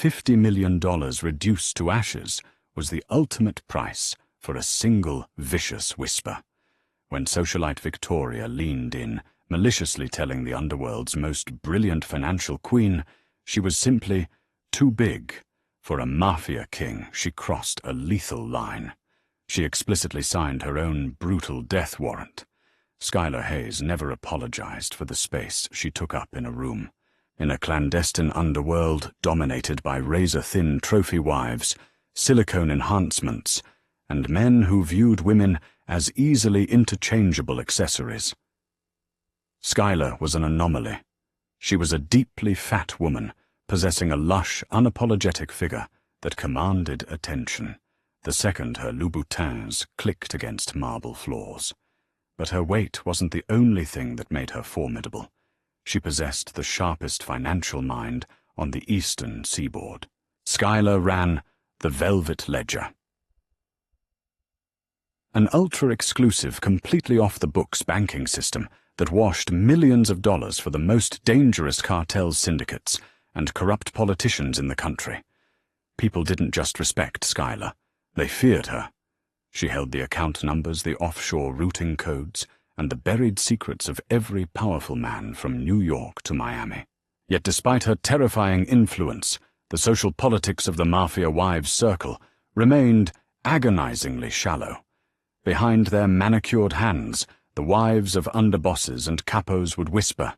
$50 million reduced to ashes was the ultimate price for a single vicious whisper. When socialite Victoria leaned in, maliciously telling the underworld's most brilliant financial queen she was simply too big for a mafia king, she crossed a lethal line. She explicitly signed her own brutal death warrant. Skylar Hayes never apologized for the space she took up in a room. In a clandestine underworld dominated by razor-thin trophy wives, silicone enhancements, and men who viewed women as easily interchangeable accessories. Skylar was an anomaly. She was a deeply fat woman, possessing a lush, unapologetic figure that commanded attention the second her Louboutins clicked against marble floors. But her weight wasn't the only thing that made her formidable. She possessed the sharpest financial mind on the eastern seaboard. Skylar ran the Velvet Ledger, an ultra-exclusive, completely off-the-books banking system that washed millions of dollars for the most dangerous cartel syndicates and corrupt politicians in the country. People didn't just respect Skylar, they feared her. She held the account numbers, the offshore routing codes, and the buried secrets of every powerful man from New York to Miami. Yet despite her terrifying influence, the social politics of the Mafia wives' circle remained agonizingly shallow. Behind their manicured hands, the wives of underbosses and capos would whisper.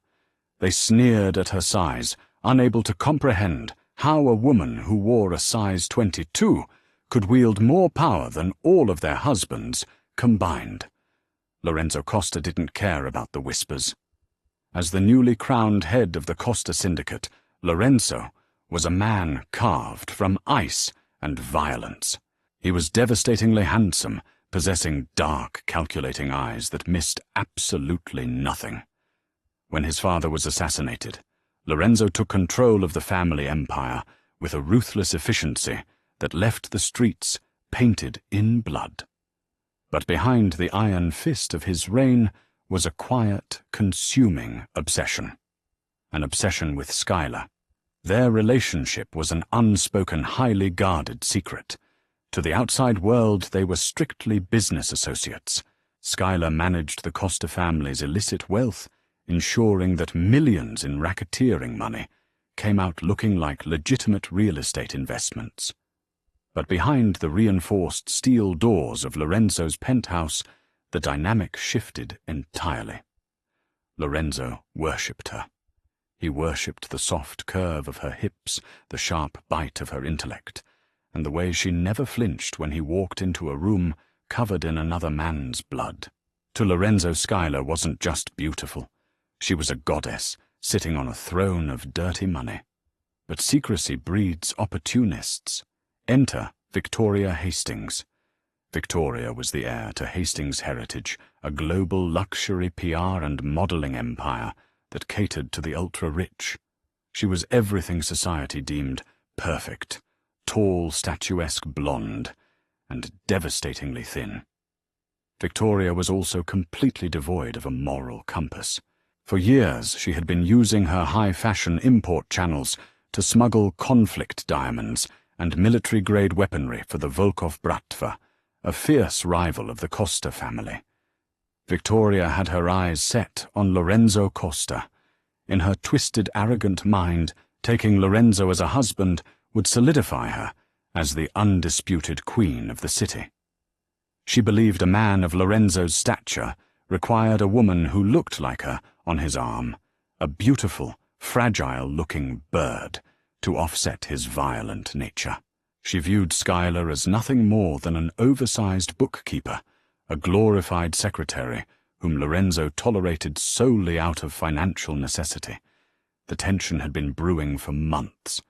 They sneered at her size, unable to comprehend how a woman who wore a size 22 could wield more power than all of their husbands combined. Lorenzo Costa didn't care about the whispers. As the newly crowned head of the Costa Syndicate, Lorenzo was a man carved from ice and violence. He was devastatingly handsome, possessing dark, calculating eyes that missed absolutely nothing. When his father was assassinated, Lorenzo took control of the family empire with a ruthless efficiency that left the streets painted in blood. But behind the iron fist of his reign was a quiet, consuming obsession. An obsession with Skylar. Their relationship was an unspoken, highly guarded secret. To the outside world, they were strictly business associates. Skylar managed the Costa family's illicit wealth, ensuring that millions in racketeering money came out looking like legitimate real estate investments. But behind the reinforced steel doors of Lorenzo's penthouse, the dynamic shifted entirely. Lorenzo worshipped her. He worshipped the soft curve of her hips, the sharp bite of her intellect, and the way she never flinched when he walked into a room covered in another man's blood. To Lorenzo, Skylar wasn't just beautiful. She was a goddess, sitting on a throne of dirty money. But secrecy breeds opportunists. Enter Victoria Hastings. Victoria was the heir to Hastings' heritage, a global luxury PR and modeling empire that catered to the ultra-rich. She was everything society deemed perfect, tall, statuesque blonde, and devastatingly thin. Victoria was also completely devoid of a moral compass. For years, she had been using her high-fashion import channels to smuggle conflict diamonds and military-grade weaponry for the Volkov Bratva, a fierce rival of the Costa family. Victoria had her eyes set on Lorenzo Costa. In her twisted, arrogant mind, taking Lorenzo as a husband would solidify her as the undisputed queen of the city. She believed a man of Lorenzo's stature required a woman who looked like her on his arm, a beautiful, fragile-looking bird, to offset his violent nature. She viewed Skylar as nothing more than an oversized bookkeeper, a glorified secretary whom Lorenzo tolerated solely out of financial necessity. The tension had been brewing for months.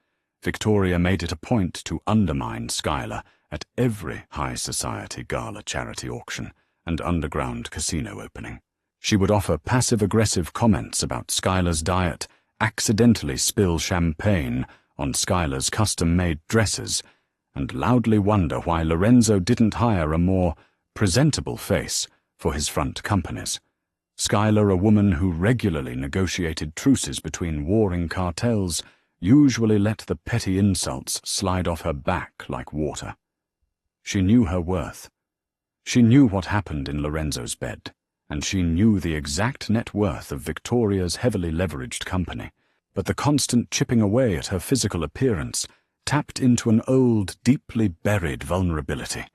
Victoria made it a point to undermine Skylar at every high society gala charity auction and underground casino opening. She would offer passive-aggressive comments about Skylar's diet, accidentally spill champagne on Skylar's custom-made dresses, and loudly wonder why Lorenzo didn't hire a more presentable face for his front companies. Skylar, a woman who regularly negotiated truces between warring cartels, usually let the petty insults slide off her back like water. She knew her worth. She knew what happened in Lorenzo's bed, and she knew the exact net worth of Victoria's heavily leveraged company. But the constant chipping away at her physical appearance tapped into an old, deeply buried vulnerability.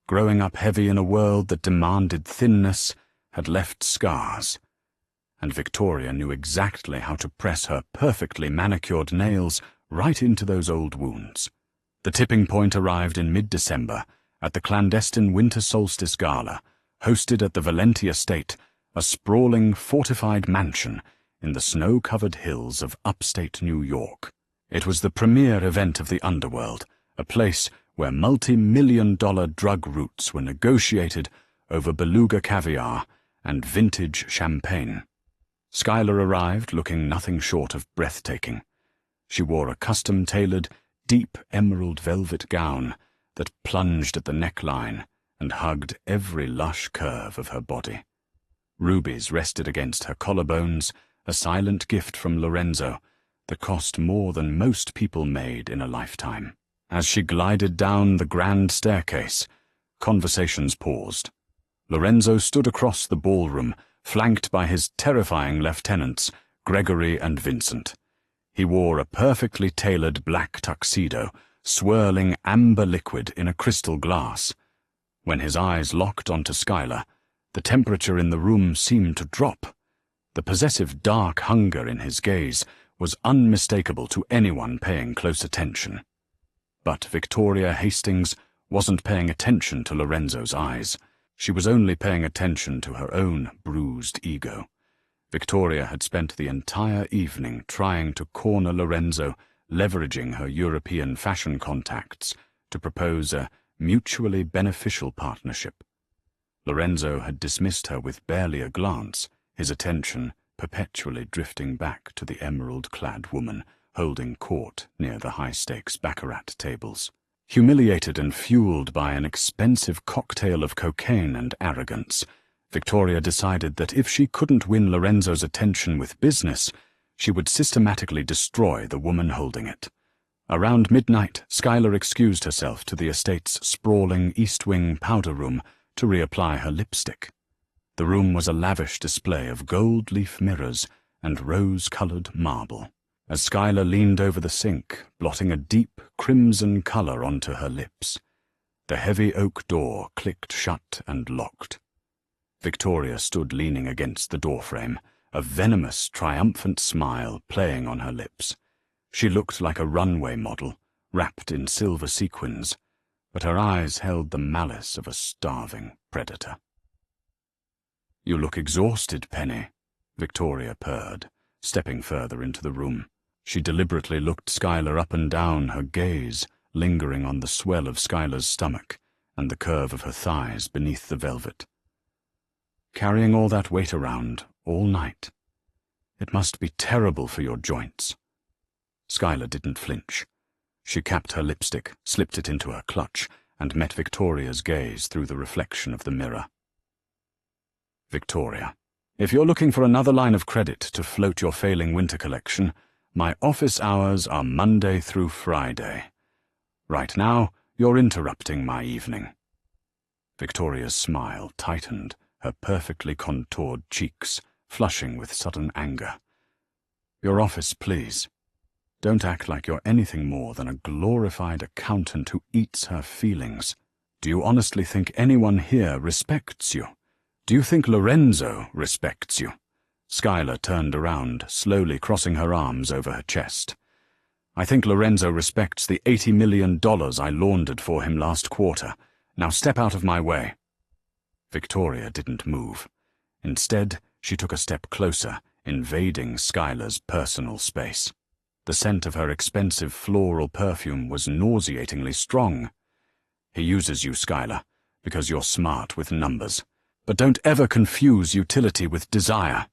Growing up heavy in a world that demanded thinness had left scars, and Victoria knew exactly how to press her perfectly manicured nails right into those old wounds. The tipping point arrived in mid-December at the clandestine winter solstice gala, hosted at the Valenti estate, a sprawling, fortified mansion in the snow-covered hills of upstate New York. It was the premier event of the underworld, a place where multi-million-dollar drug routes were negotiated over beluga caviar and vintage champagne. Schuyler arrived looking nothing short of breathtaking. She wore a custom-tailored, deep emerald velvet gown that plunged at the neckline and hugged every lush curve of her body. Rubies rested against her collarbones, a silent gift from Lorenzo that cost more than most people made in a lifetime. As she glided down the grand staircase, conversations paused. Lorenzo stood across the ballroom, flanked by his terrifying lieutenants, Gregory and Vincent. He wore a perfectly tailored black tuxedo, swirling amber liquid in a crystal glass. When his eyes locked onto Schuyler, the temperature in the room seemed to drop. The possessive dark hunger in his gaze was unmistakable to anyone paying close attention. But Victoria Hastings wasn't paying attention to Lorenzo's eyes. She was only paying attention to her own bruised ego. Victoria had spent the entire evening trying to corner Lorenzo, leveraging her European fashion contacts to propose a mutually beneficial partnership. Lorenzo had dismissed her with barely a glance, his attention perpetually drifting back to the emerald-clad woman holding court near the high-stakes baccarat tables. Humiliated and fueled by an expensive cocktail of cocaine and arrogance, Victoria decided that if she couldn't win Lorenzo's attention with business, she would systematically destroy the woman holding it. Around midnight, Schuyler excused herself to the estate's sprawling East Wing powder room to reapply her lipstick. The room was a lavish display of gold leaf mirrors and rose-colored marble. As Schuyler leaned over the sink, blotting a deep crimson color onto her lips, the heavy oak door clicked shut and locked. Victoria stood leaning against the doorframe, a venomous, triumphant smile playing on her lips. She looked like a runway model, wrapped in silver sequins, but her eyes held the malice of a starving predator. "You look exhausted, Penny," Victoria purred, stepping further into the room. She deliberately looked Schuyler up and down, her gaze lingering on the swell of Schuyler's stomach and the curve of her thighs beneath the velvet. "Carrying all that weight around, all night. It must be terrible for your joints." Schuyler didn't flinch. She capped her lipstick, slipped it into her clutch, and met Victoria's gaze through the reflection of the mirror. "Victoria, if you're looking for another line of credit to float your failing winter collection, my office hours are Monday through Friday. Right now, you're interrupting my evening." Victoria's smile tightened, her perfectly contoured cheeks flushing with sudden anger. "Your office, please. Don't act like you're anything more than a glorified accountant who eats her feelings. Do you honestly think anyone here respects you? Do you think Lorenzo respects you?" Schuyler turned around, slowly crossing her arms over her chest. "I think Lorenzo respects the $80 million I laundered for him last quarter. Now step out of my way." Victoria didn't move. Instead, she took a step closer, invading Schuyler's personal space. The scent of her expensive floral perfume was nauseatingly strong. "He uses you, Schuyler, because you're smart with numbers. But don't ever confuse utility with desire."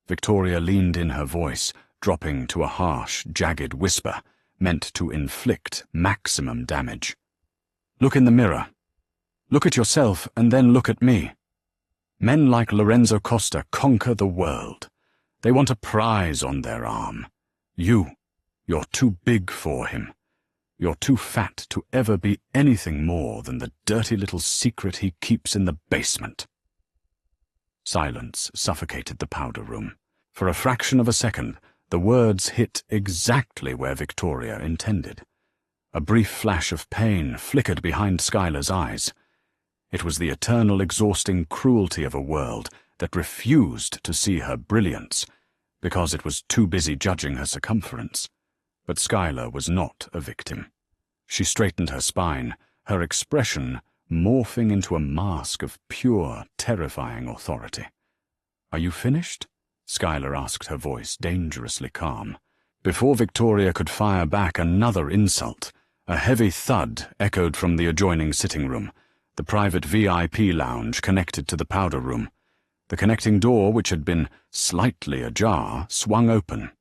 Victoria leaned in, her voice dropping to a harsh, jagged whisper meant to inflict maximum damage. "Look in the mirror. Look at yourself and then look at me. Men like Lorenzo Costa conquer the world. They want a prize on their arm. You You're too big for him. You're too fat to ever be anything more than the dirty little secret he keeps in the basement." Silence suffocated the powder room. For a fraction of a second, the words hit exactly where Victoria intended. A brief flash of pain flickered behind Schuyler's eyes. It was the eternal exhausting cruelty of a world that refused to see her brilliance, because it was too busy judging her circumference. But Schuyler was not a victim. She straightened her spine, her expression morphing into a mask of pure, terrifying authority. "Are you finished?" Schuyler asked, her voice dangerously calm. Before Victoria could fire back another insult, a heavy thud echoed from the adjoining sitting room, the private VIP lounge connected to the powder room. The connecting door, which had been slightly ajar, swung open.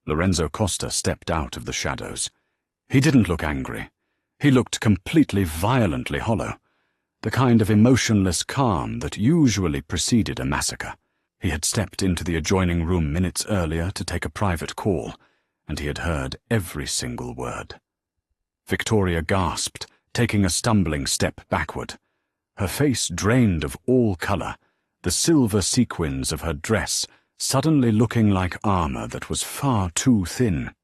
Lorenzo Costa stepped out of the shadows. He didn't look angry. He looked completely violently hollow, the kind of emotionless calm that usually preceded a massacre. He had stepped into the adjoining room minutes earlier to take a private call, and he had heard every single word. Victoria gasped, taking a stumbling step backward. Her face drained of all color, the silver sequins of her dress suddenly looking like armor that was far too thin.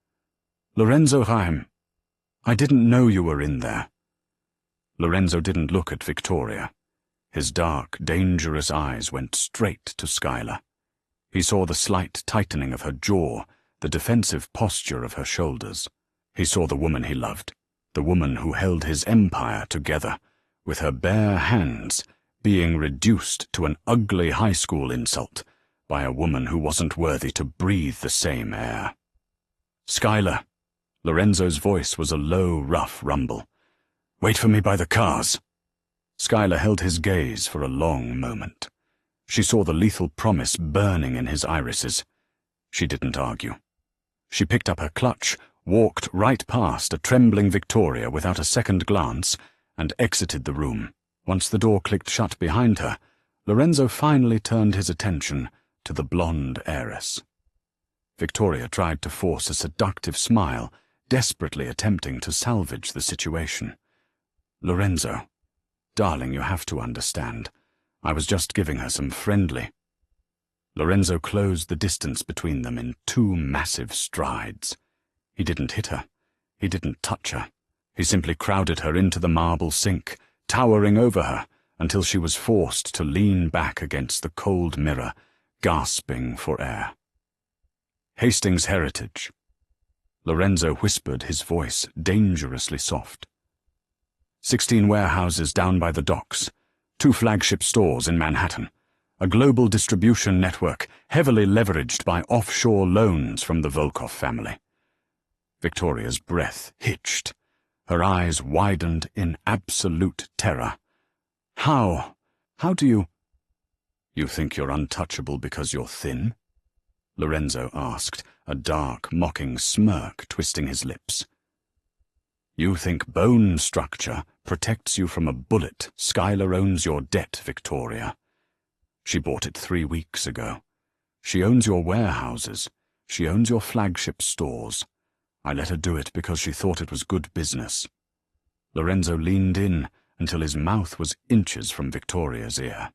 "Lorenzo Chaim, I didn't know you were in there." Lorenzo didn't look at Victoria. His dark, dangerous eyes went straight to Schuyler. He saw the slight tightening of her jaw, the defensive posture of her shoulders. He saw the woman he loved, the woman who held his empire together, with her bare hands, being reduced to an ugly high school insult by a woman who wasn't worthy to breathe the same air. "Schuyler," Lorenzo's voice was a low, rough rumble. "Wait for me by the cars." Schuyler held his gaze for a long moment. She saw the lethal promise burning in his irises. She didn't argue. She picked up her clutch, walked right past a trembling Victoria without a second glance, and exited the room. Once the door clicked shut behind her, Lorenzo finally turned his attention to the blonde heiress. Victoria tried to force a seductive smile, desperately attempting to salvage the situation. "Lorenzo, darling, you have to understand. I was just giving her some friendly—" Lorenzo closed the distance between them in 2 massive strides. He didn't hit her. He didn't touch her. He simply crowded her into the marble sink, towering over her until she was forced to lean back against the cold mirror, gasping for air. "Hastings Heritage." Lorenzo whispered, his voice dangerously soft. 16 warehouses down by the docks, 2 flagship stores in Manhattan, a global distribution network heavily leveraged by offshore loans from the Volkov family. Victoria's breath hitched. Her eyes widened in absolute terror. How do you— "You think you're untouchable because you're thin?" Lorenzo asked, a dark, mocking smirk twisting his lips. "You think bone structure protects you from a bullet? Schuyler owns your debt, Victoria. She bought it 3 weeks ago. She owns your warehouses. She owns your flagship stores. I let her do it because she thought it was good business." Lorenzo leaned in until his mouth was inches from Victoria's ear.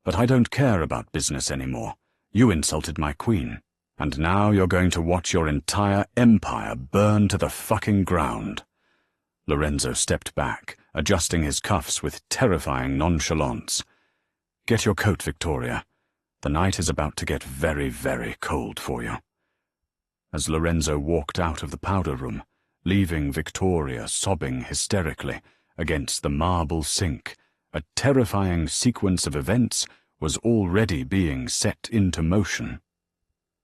"But I don't care about business anymore. You insulted my queen, and now you're going to watch your entire empire burn to the fucking ground." Lorenzo stepped back, adjusting his cuffs with terrifying nonchalance. "Get your coat, Victoria. The night is about to get very, very cold for you." As Lorenzo walked out of the powder room, leaving Victoria sobbing hysterically against the marble sink, a terrifying sequence of events was already being set into motion.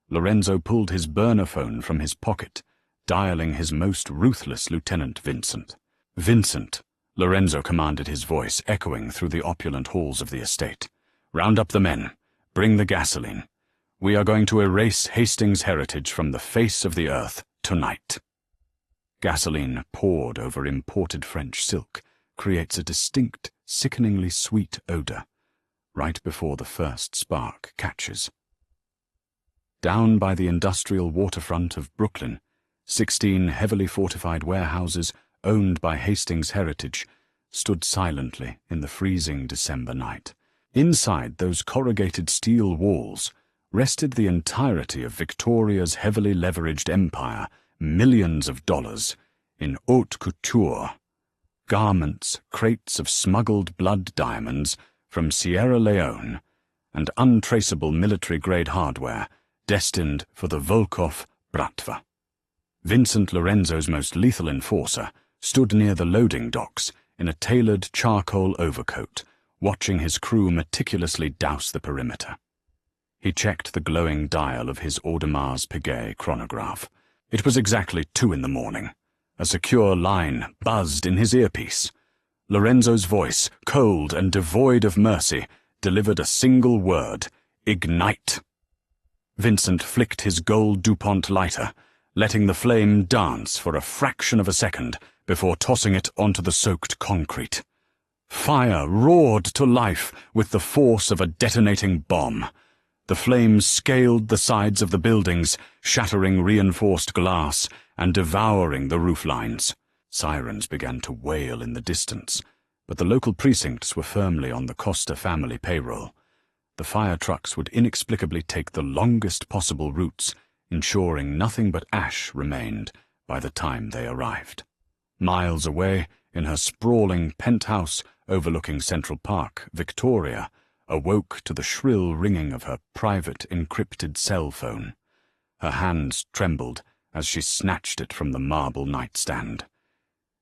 Lorenzo pulled his burner phone from his pocket, dialing his most ruthless Lieutenant Vincent. "Vincent," Lorenzo commanded, his voice echoing through the opulent halls of the estate. "Round up the men. Bring the gasoline. We are going to erase Hastings' heritage from the face of the earth tonight." Gasoline poured over imported French silk creates a distinct, sickeningly sweet odor right before the first spark catches. Down by the industrial waterfront of Brooklyn, 16 heavily fortified warehouses, owned by Hastings Heritage, stood silently in the freezing December night. Inside those corrugated steel walls rested the entirety of Victoria's heavily leveraged empire, millions of dollars, in haute couture. Garments, crates of smuggled blood diamonds from Sierra Leone, and untraceable military-grade hardware destined for the Volkov Bratva. Vincent Lorenzo's most lethal enforcer stood near the loading docks in a tailored charcoal overcoat, watching his crew meticulously douse the perimeter. He checked the glowing dial of his Audemars Piguet chronograph. It was exactly 2 a.m. A secure line buzzed in his earpiece. Lorenzo's voice, cold and devoid of mercy, delivered a single word: ignite. Vincent flicked his gold DuPont lighter, letting the flame dance for a fraction of a second before tossing it onto the soaked concrete. Fire roared to life with the force of a detonating bomb. The flames scaled the sides of the buildings, shattering reinforced glass and devouring the roof lines. Sirens began to wail in the distance, but the local precincts were firmly on the Costa family payroll. The fire trucks would inexplicably take the longest possible routes, ensuring nothing but ash remained by the time they arrived. Miles away, in her sprawling penthouse overlooking Central Park, Victoria awoke to the shrill ringing of her private encrypted cell phone. Her hands trembled as she snatched it from the marble nightstand.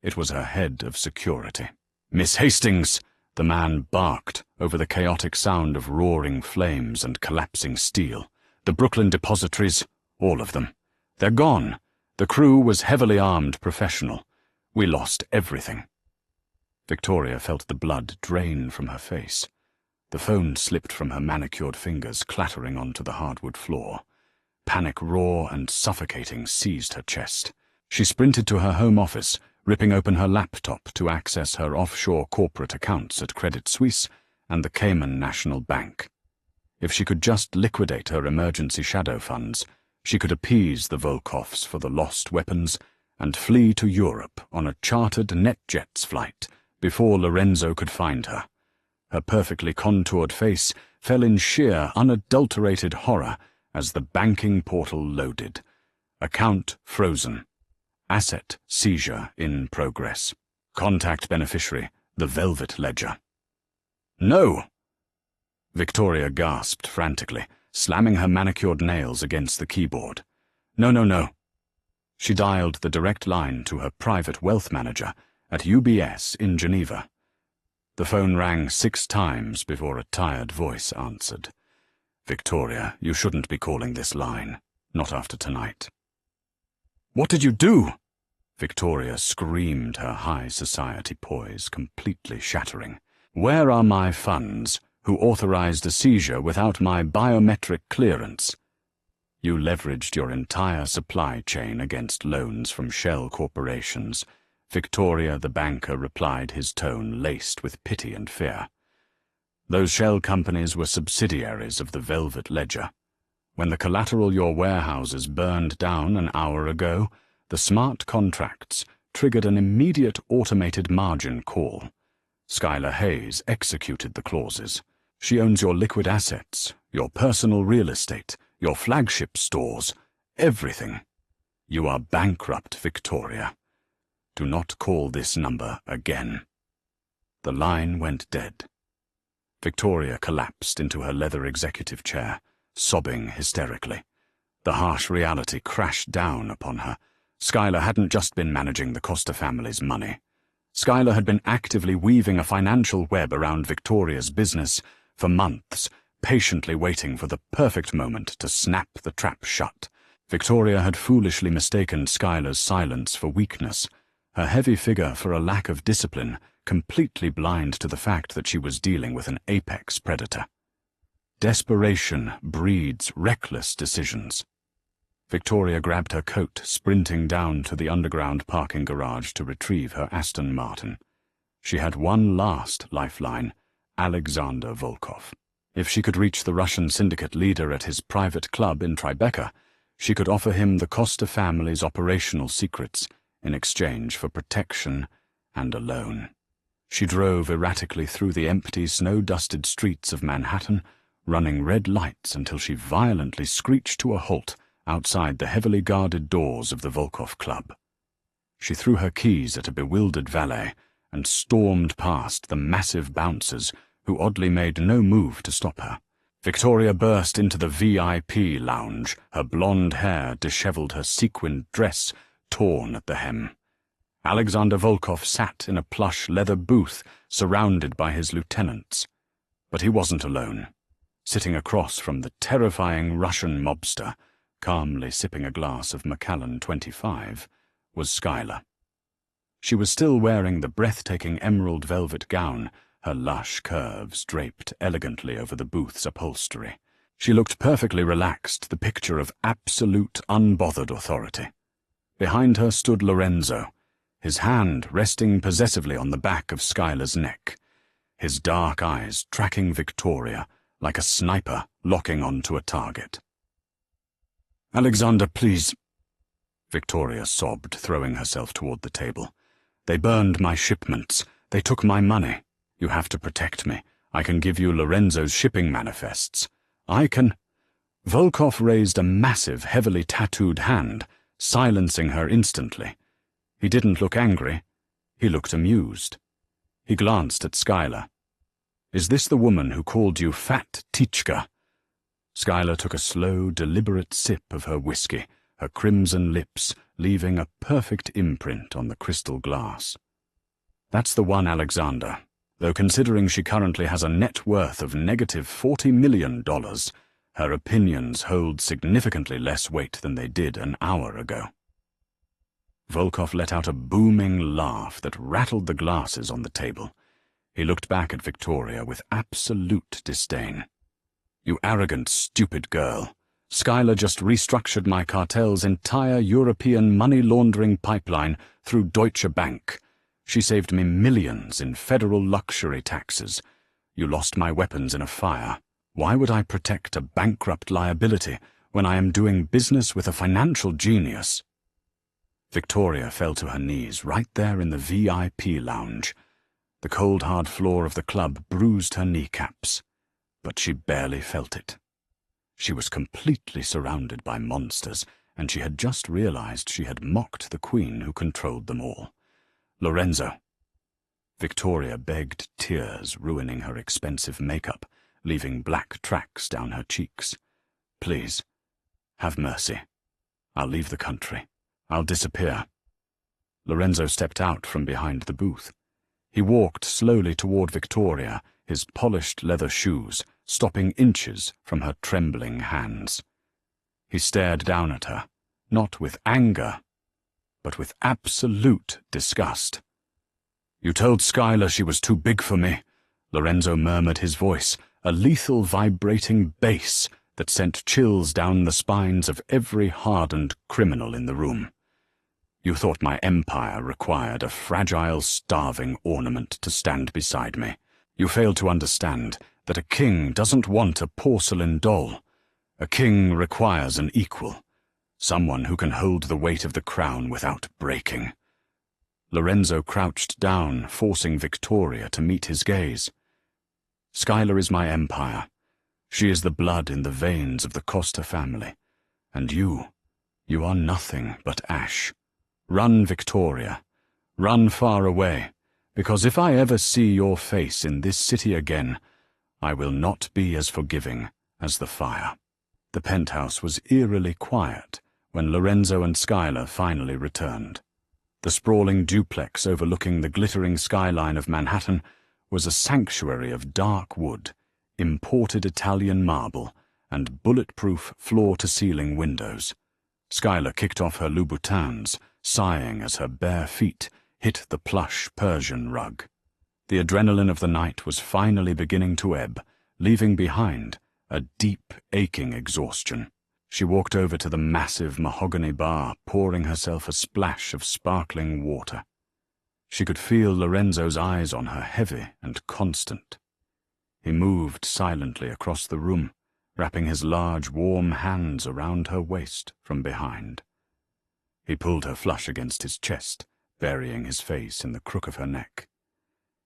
It was her head of security. "Miss Hastings!" The man barked over the chaotic sound of roaring flames and collapsing steel. "The Brooklyn depositories, all of them. They're gone. The crew was heavily armed professional. We lost everything." Victoria felt the blood drain from her face. The phone slipped from her manicured fingers, clattering onto the hardwood floor. Panic, raw and suffocating, seized her chest. She sprinted to her home office, ripping open her laptop to access her offshore corporate accounts at Credit Suisse and the Cayman National Bank. If she could just liquidate her emergency shadow funds, she could appease the Volkovs for the lost weapons and flee to Europe on a chartered NetJets flight before Lorenzo could find her. Her perfectly contoured face fell in sheer, unadulterated horror as the banking portal loaded. Account frozen. Asset seizure in progress. Contact beneficiary, the Velvet Ledger. "No!" Victoria gasped frantically, slamming her manicured nails against the keyboard. No. She dialed the direct line to her private wealth manager at UBS in Geneva. The phone rang 6 times before a tired voice answered. "Victoria, you shouldn't be calling this line. Not after tonight." "What did you do?" Victoria screamed, her high society poise completely shattering. "Where are my funds, who authorized a seizure without my biometric clearance?" "You leveraged your entire supply chain against loans from shell corporations," Victoria the banker replied, his tone laced with pity and fear. "Those shell companies were subsidiaries of the Velvet Ledger. When the collateral your warehouses burned down an hour ago, the smart contracts triggered an immediate automated margin call. Skylar Hayes executed the clauses. She owns your liquid assets, your personal real estate, your flagship stores, everything. You are bankrupt, Victoria. Do not call this number again." The line went dead. Victoria collapsed into her leather executive chair, sobbing hysterically. The harsh reality crashed down upon her. Skylar hadn't just been managing the Costa family's money. Skylar had been actively weaving a financial web around Victoria's business for months, patiently waiting for the perfect moment to snap the trap shut. Victoria had foolishly mistaken Skylar's silence for weakness, her heavy figure for a lack of discipline, completely blind to the fact that she was dealing with an apex predator. Desperation breeds reckless decisions. Victoria grabbed her coat, sprinting down to the underground parking garage to retrieve her Aston Martin. She had one last lifeline: Alexander Volkov. If she could reach the Russian syndicate leader at his private club in Tribeca, She could offer him the Costa family's operational secrets in exchange for protection and a loan. She drove erratically through the empty, snow-dusted streets of Manhattan, running red lights until she violently screeched to a halt outside the heavily guarded doors of the Volkov Club. She threw her keys at a bewildered valet and stormed past the massive bouncers who oddly made no move to stop her. Victoria burst into the VIP lounge, her blonde hair disheveled, her sequined dress torn at the hem. Alexander Volkov sat in a plush leather booth surrounded by his lieutenants. But he wasn't alone. Sitting across from the terrifying Russian mobster, calmly sipping a glass of Macallan 25, was Skylar. She was still wearing the breathtaking emerald velvet gown, her lush curves draped elegantly over the booth's upholstery. She looked perfectly relaxed, the picture of absolute, unbothered authority. Behind her stood Lorenzo, his hand resting possessively on the back of Skylar's neck, his dark eyes tracking Victoria like a sniper locking onto a target. "Alexander, please," Victoria sobbed, throwing herself toward the table. "They burned my shipments. They took my money. You have to protect me. I can give you Lorenzo's shipping manifests. I can—" Volkov raised a massive, heavily tattooed hand, silencing her instantly. He didn't look angry. He looked amused. He glanced at Skylar. "Is this the woman who called you Fat Tichka?" Skylar took a slow, deliberate sip of her whiskey, her crimson lips leaving a perfect imprint on the crystal glass. "That's the one, Alexander. Though considering she currently has a net worth of negative $40 million, her opinions hold significantly less weight than they did an hour ago." Volkov let out a booming laugh that rattled the glasses on the table. He looked back at Victoria with absolute disdain. "You arrogant, stupid girl. Skylar just restructured my cartel's entire European money-laundering pipeline through Deutsche Bank. She saved me millions in federal luxury taxes. You lost my weapons in a fire. Why would I protect a bankrupt liability when I am doing business with a financial genius?" Victoria fell to her knees right there in the VIP lounge. The cold, hard floor of the club bruised her kneecaps, but she barely felt it. She was completely surrounded by monsters, and she had just realized she had mocked the queen who controlled them all. "Lorenzo." Victoria begged, tears ruining her expensive makeup, leaving black tracks down her cheeks. "Please, have mercy. I'll leave the country. I'll disappear." Lorenzo stepped out from behind the booth. He walked slowly toward Victoria, his polished leather shoes stopping inches from her trembling hands. He stared down at her, not with anger, but with absolute disgust. "You told Skylar she was too big for me," Lorenzo murmured, his voice a lethal vibrating bass that sent chills down the spines of every hardened criminal in the room. "You thought my empire required a fragile, starving ornament to stand beside me. You failed to understand that a king doesn't want a porcelain doll. A king requires an equal, someone who can hold the weight of the crown without breaking." Lorenzo crouched down, forcing Victoria to meet his gaze. "Skylar is my empire. She is the blood in the veins of the Costa family. And you are nothing but ash. Run, Victoria. Run far away, because if I ever see your face in this city again, I will not be as forgiving as the fire." The penthouse was eerily quiet when Lorenzo and Skylar finally returned. The sprawling duplex overlooking the glittering skyline of Manhattan was a sanctuary of dark wood, imported Italian marble, and bulletproof floor-to-ceiling windows. Skylar kicked off her Louboutins, sighing as her bare feet hit the plush Persian rug. The adrenaline of the night was finally beginning to ebb, leaving behind a deep, aching exhaustion. She walked over to the massive mahogany bar, pouring herself a splash of sparkling water. She could feel Lorenzo's eyes on her, heavy and constant. He moved silently across the room, wrapping his large, warm hands around her waist from behind. He pulled her flush against his chest, burying his face in the crook of her neck.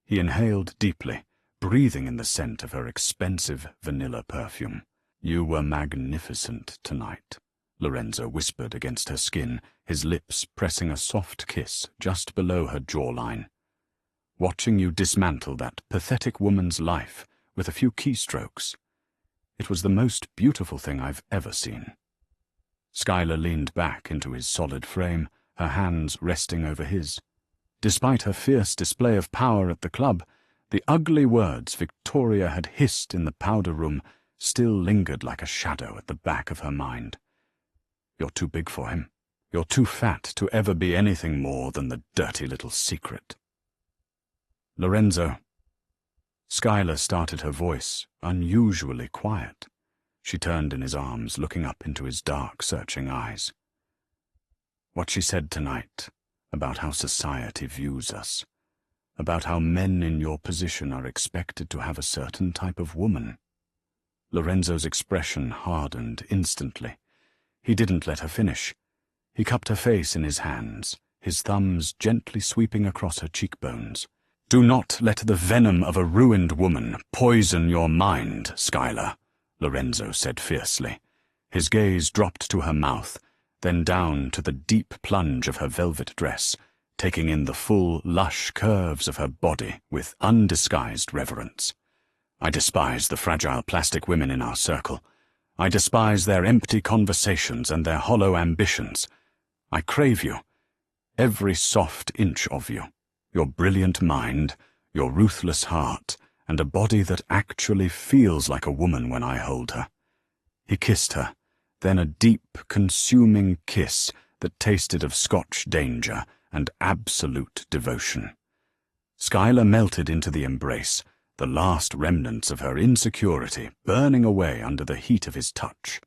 He inhaled deeply, breathing in the scent of her expensive vanilla perfume. "You were magnificent tonight," Lorenzo whispered against her skin, his lips pressing a soft kiss just below her jawline. "Watching you dismantle that pathetic woman's life with a few keystrokes. It was the most beautiful thing I've ever seen." Skylar leaned back into his solid frame, her hands resting over his. Despite her fierce display of power at the club, the ugly words Victoria had hissed in the powder room still lingered like a shadow at the back of her mind. "You're too big for him. You're too fat to ever be anything more than the dirty little secret." "Lorenzo." Skylar started her voice, unusually quiet. She turned in his arms, looking up into his dark, searching eyes. "What she said tonight, about how society views us, about how men in your position are expected to have a certain type of woman." Lorenzo's expression hardened instantly. He didn't let her finish. He cupped her face in his hands, his thumbs gently sweeping across her cheekbones. "Do not let the venom of a ruined woman poison your mind, Skylar," Lorenzo said fiercely. His gaze dropped to her mouth, then down to the deep plunge of her velvet dress, taking in the full, lush curves of her body with undisguised reverence. "I despise the fragile plastic women in our circle. I despise their empty conversations and their hollow ambitions. I crave you, every soft inch of you, your brilliant mind, your ruthless heart, and a body that actually feels like a woman when I hold her." He kissed her, then a deep, consuming kiss that tasted of Scotch danger and absolute devotion. Skylar melted into the embrace, the last remnants of her insecurity burning away under the heat of his touch.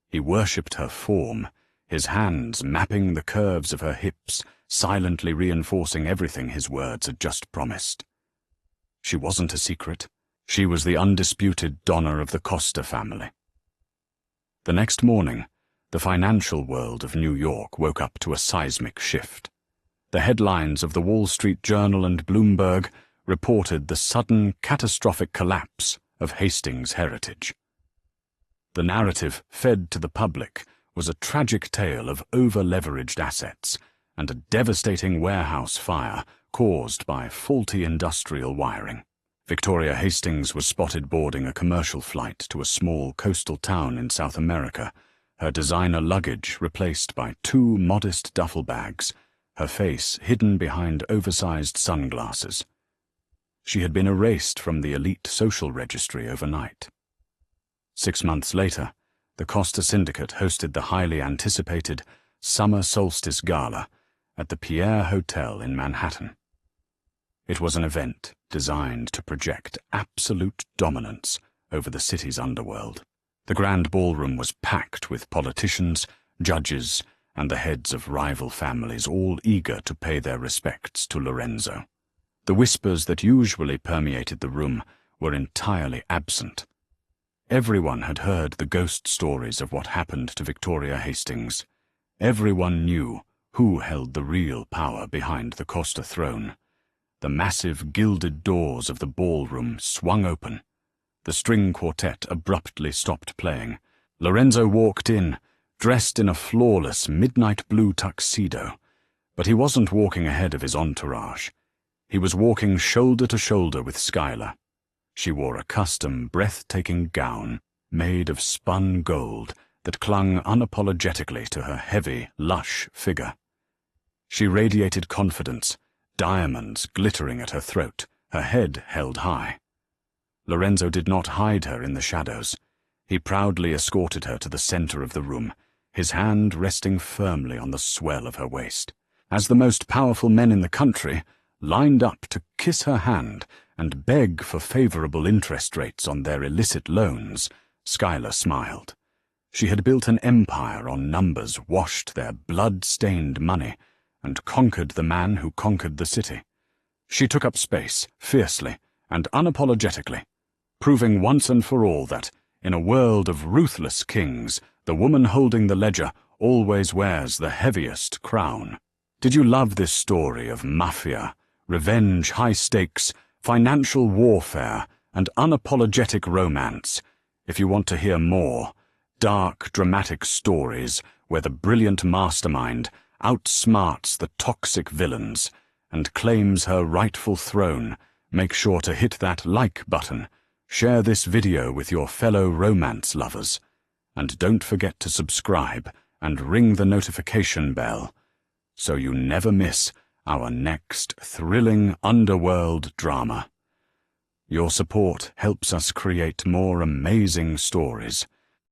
He worshipped her form, his hands mapping the curves of her hips, silently reinforcing everything his words had just promised. She wasn't a secret. She was the undisputed Donna of the Costa family. The next morning, the financial world of New York woke up to a seismic shift. The headlines of the Wall Street Journal and Bloomberg reported the sudden, catastrophic collapse of Hastings' heritage. The narrative fed to the public was a tragic tale of over-leveraged assets and a devastating warehouse fire caused by faulty industrial wiring. Victoria Hastings was spotted boarding a commercial flight to a small coastal town in South America, her designer luggage replaced by 2 modest duffel bags, her face hidden behind oversized sunglasses. She had been erased from the elite social registry overnight. 6 months later, the Costa Syndicate hosted the highly anticipated Summer Solstice Gala at the Pierre Hotel in Manhattan. It was an event designed to project absolute dominance over the city's underworld. The grand ballroom was packed with politicians, judges, and the heads of rival families, all eager to pay their respects to Lorenzo. The whispers that usually permeated the room were entirely absent. Everyone had heard the ghost stories of what happened to Victoria Hastings. Everyone knew who held the real power behind the Costa throne. The massive gilded doors of the ballroom swung open. The string quartet abruptly stopped playing. Lorenzo walked in, dressed in a flawless midnight blue tuxedo, but he wasn't walking ahead of his entourage. He was walking shoulder to shoulder with Skylar. She wore a custom, breathtaking gown made of spun gold that clung unapologetically to her heavy, lush figure. She radiated confidence, diamonds glittering at her throat, her head held high. Lorenzo did not hide her in the shadows. He proudly escorted her to the center of the room, his hand resting firmly on the swell of her waist. As the most powerful men in the country lined up to kiss her hand and beg for favorable interest rates on their illicit loans, Skylar smiled. She had built an empire on numbers, washed their blood-stained money, and conquered the man who conquered the city. She took up space, fiercely and unapologetically, proving once and for all that, In a world of ruthless kings, the woman holding the ledger always wears the heaviest crown. Did you love this story of mafia, revenge, high stakes, financial warfare, and unapologetic romance? If you want to hear more, dark, dramatic stories where the brilliant mastermind outsmarts the toxic villains and claims her rightful throne, make sure to hit that like button, share this video with your fellow romance lovers, and don't forget to subscribe and ring the notification bell so you never miss our next thrilling underworld drama. Your support helps us create more amazing stories.